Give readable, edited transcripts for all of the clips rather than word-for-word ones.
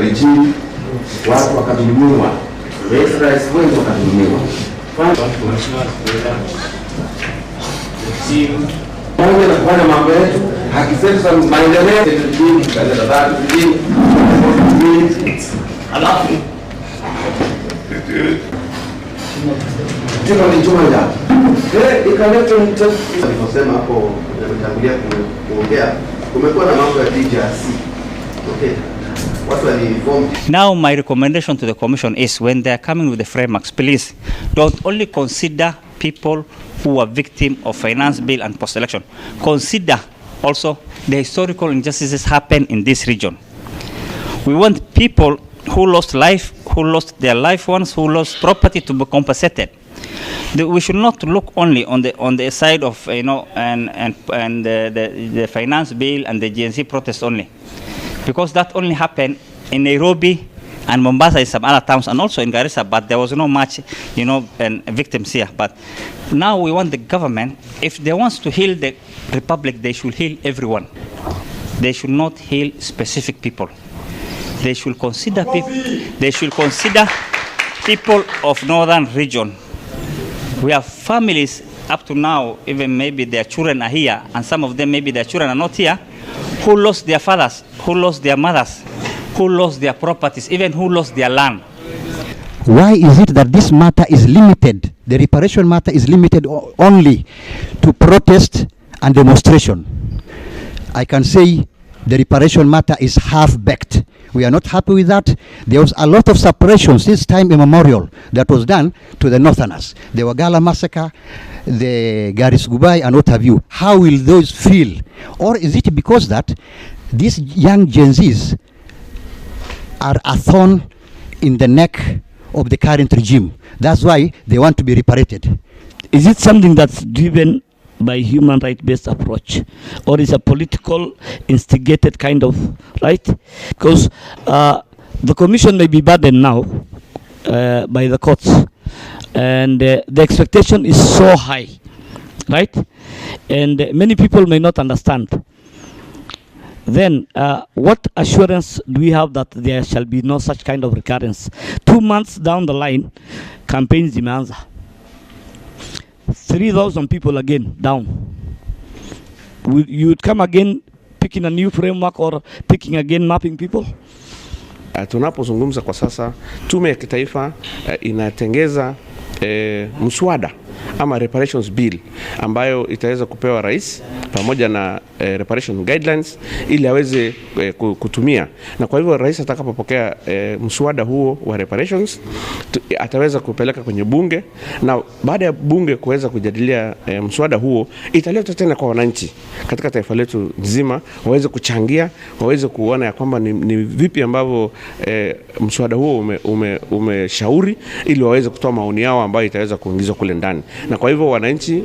regime, watu wakadhulumiwa, rais wengi wakadhulumiwa. Pamoja na kufanya mambo yetu, haki zetu za maendeleo, alafu tino ni chuma ya ikaleta aliposema hapo nimetangulia kuongea, kumekuwa na mambo ya DRC. Okay. Now my recommendation to the Commission is, when they are coming with the frameworks, please don't only consider people who are victim of finance bill and post-election. Consider also the historical injustices happen in this region. We want people who lost life, who lost their loved ones, who lost property to be compensated. We should not look only on the side of and the finance bill and the GNC protest only, because that only happened in Nairobi and Mombasa and some other towns, and also in Garissa, but there was no much victims here. But now we want the government, if they want to heal the republic, they should heal everyone. They should not heal specific people. They should consider people. They should consider people of northern region. We have families up to now, even maybe their children are here, and some of them maybe their children are not here, who lost their fathers, who lost their mothers, who lost their properties, even who lost their land. Why is it that this matter is limited, the reparation matter is limited only to protest and demonstration? I can say the reparation matter is half-baked. We are not happy with that. There was a lot of suppression since time immemorial that was done to the northerners. The Wagala massacre, the Garissa Gubai, and what have you. How will those feel? Or is it because that these young Gen Zs are a thorn in the neck of the current regime? That's why they want to be reparated. Is it something that's driven by human right-based approach, or is a political instigated kind of right? Because the commission may be burdened now by the courts, and the expectation is so high, right? And many people may not understand. Then what assurance do we have that there shall be no such kind of recurrence? 2 months down the line, campaigns zimeanza, 3,000 people again down. You would come again picking a new framework or picking again mapping people? Tunapozungumza kwa sasa, tume ya kitaifa inatengeza mswada ama reparations bill ambayo itaweza kupewa rais pamoja na reparation guidelines ili aweze kutumia. Na kwa hivyo rais atakapopokea mswada huo wa reparations ataweza kupeleka kwenye bunge, na baada ya bunge kuweza kujadilia mswada huo, italetwa tena kwa wananchi katika taifa letu nzima waweze kuchangia, waweze kuona ya kwamba ni vipi ambavyo mswada huo umeshauri ili waweze kutoa maoni yao ambayo itaweza kuingizwa kule ndani. Na kwa hivyo wananchi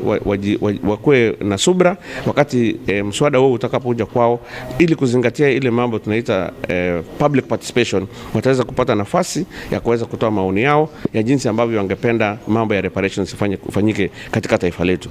wakuwe na subra wakati mswada huo utakapokuja kwao, ili kuzingatia ile mambo tunaita public participation, wataweza kupata nafasi ya kuweza kutoa maoni yao ya jinsi ambavyo wangependa mambo ya reparations ifanyike katika taifa letu.